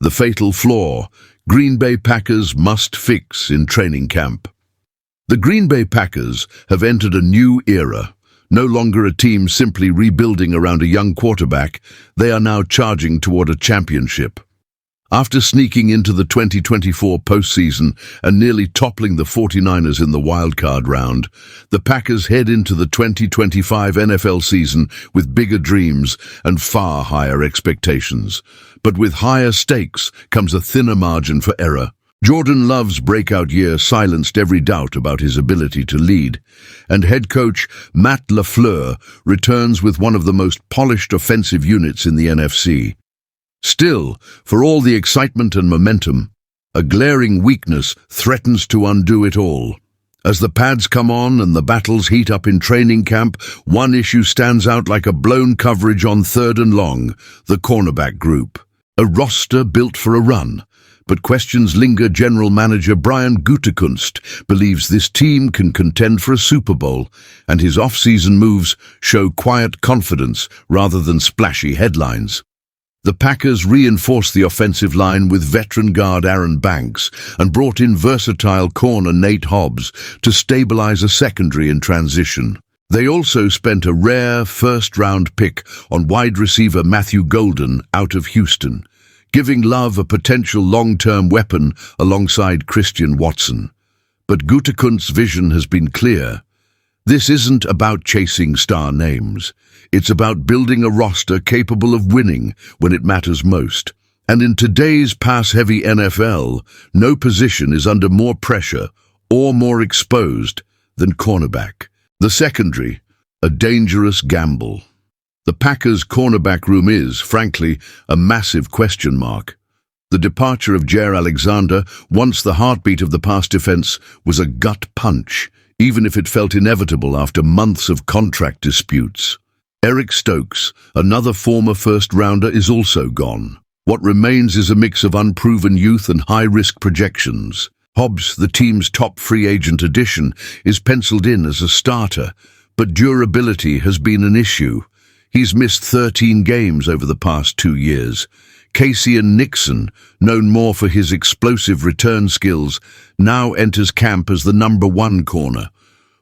The fatal flaw Green Bay Packers must fix in training camp. The Green Bay Packers have entered a new era. No longer a team simply rebuilding around a young quarterback, they are now charging toward a championship. After sneaking into the 2024 postseason and nearly toppling the 49ers in the wildcard round, the Packers head into the 2025 NFL season with bigger dreams and far higher expectations. But with higher stakes comes a thinner margin for error. Jordan Love's breakout year silenced every doubt about his ability to lead, and head coach Matt LaFleur returns with one of the most polished offensive units in the NFC. Still, for all the excitement and momentum, a glaring weakness threatens to undo it all. As the pads come on and the battles heat up in training camp, one issue stands out like a blown coverage on 3rd and long, the cornerback group. A roster built for a run, but questions linger. General Manager Brian Gutekunst believes this team can contend for a Super Bowl, and his off-season moves show quiet confidence rather than splashy headlines. The Packers reinforced the offensive line with veteran guard Aaron Banks and brought in versatile corner Nate Hobbs to stabilize a secondary in transition. They also spent a rare first-round pick on wide receiver Matthew Golden out of Houston, giving Love a potential long-term weapon alongside Christian Watson. But Gutekunst's vision has been clear. This isn't about chasing star names. It's about building a roster capable of winning when it matters most. And in today's pass-heavy NFL, no position is under more pressure or more exposed than cornerback. The secondary, a dangerous gamble. The Packers' cornerback room is, frankly, a massive question mark. The departure of Jaire Alexander, once the heartbeat of the pass defense, was a gut punch, even if it felt inevitable after months of contract disputes. Eric Stokes, another former first-rounder, is also gone. What remains is a mix of unproven youth and high-risk projections. Hobbs, the team's top free agent addition, is penciled in as a starter, but durability has been an issue. He's missed 13 games over the past 2 years. Keisean Nixon, known more for his explosive return skills, now enters camp as the #1 corner.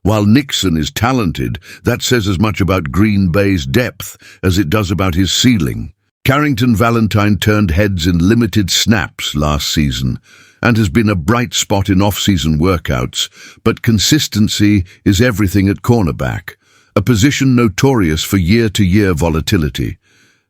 While Nixon is talented, that says as much about Green Bay's depth as it does about his ceiling. Carrington Valentine turned heads in limited snaps last season and has been a bright spot in off-season workouts, but consistency is everything at cornerback, a position notorious for year-to-year volatility.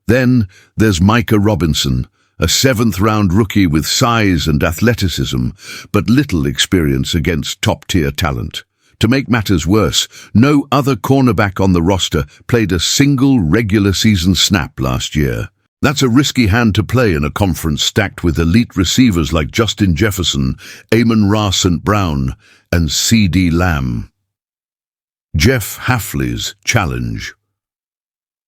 Then there's Micah Robinson, a 7th-round rookie with size and athleticism, but little experience against top-tier talent. To make matters worse, no other cornerback on the roster played a single regular season snap last year. That's a risky hand to play in a conference stacked with elite receivers like Justin Jefferson, Amon-Ra St. Brown, and CeeDee Lamb. Jeff Hafley's challenge.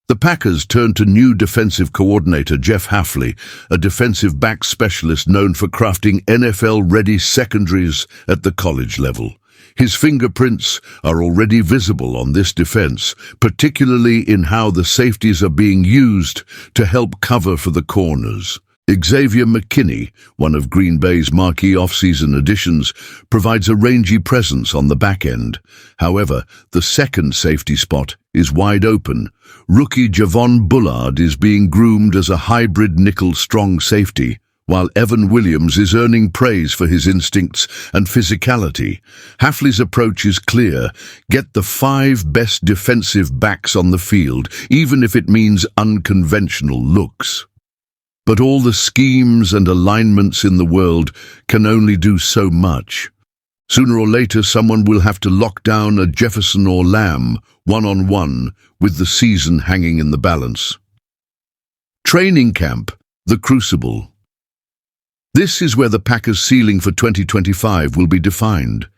The Packers turned to new defensive coordinator Jeff Hafley, a defensive back specialist known for crafting NFL-ready secondaries at the college level. His fingerprints are already visible on this defense, particularly in how the safeties are being used to help cover for the corners. Xavier McKinney, one of Green Bay's marquee offseason additions, provides a rangy presence on the back end. However, the second safety spot is wide open. Rookie Javon Bullard is being groomed as a hybrid nickel-strong safety, while Evan Williams is earning praise for his instincts and physicality. Hafley's approach is clear: get the 5 best defensive backs on the field, even if it means unconventional looks. But all the schemes and alignments in the world can only do so much. Sooner or later, someone will have to lock down a Jefferson or Lamb one-on-one, with the season hanging in the balance. Training camp, the crucible. This is where the Packers' ceiling for 2025 will be defined.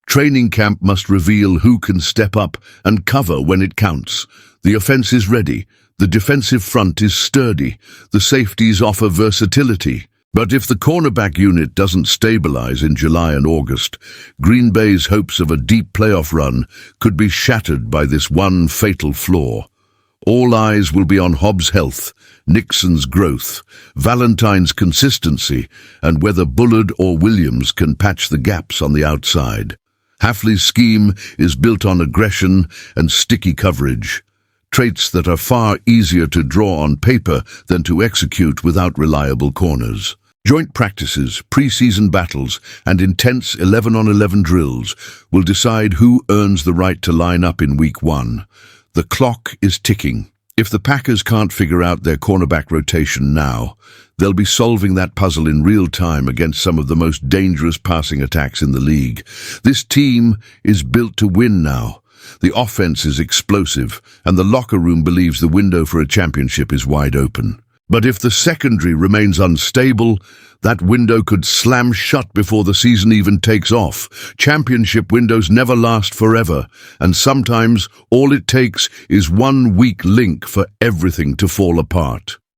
Training camp must reveal who can step up and cover when it counts. The offense is ready. The defensive front is sturdy. The safeties offer versatility. But if the cornerback unit doesn't stabilize in July and August, Green Bay's hopes of a deep playoff run could be shattered by this one fatal flaw. All eyes will be on Hobbs' health, Nixon's growth, Valentine's consistency, and whether Bullard or Williams can patch the gaps on the outside. Hafley's scheme is built on aggression and sticky coverage, traits that are far easier to draw on paper than to execute without reliable corners. Joint practices, pre-season battles, and intense 11-on-11 drills will decide who earns the right to line up in Week 1. The clock is ticking. If the Packers can't figure out their cornerback rotation now, they'll be solving that puzzle in real time against some of the most dangerous passing attacks in the league. This team is built to win now. The offense is explosive, and the locker room believes the window for a championship is wide open. But if the secondary remains unstable, that window could slam shut before the season even takes off. Championship windows never last forever, and sometimes all it takes is one weak link for everything to fall apart.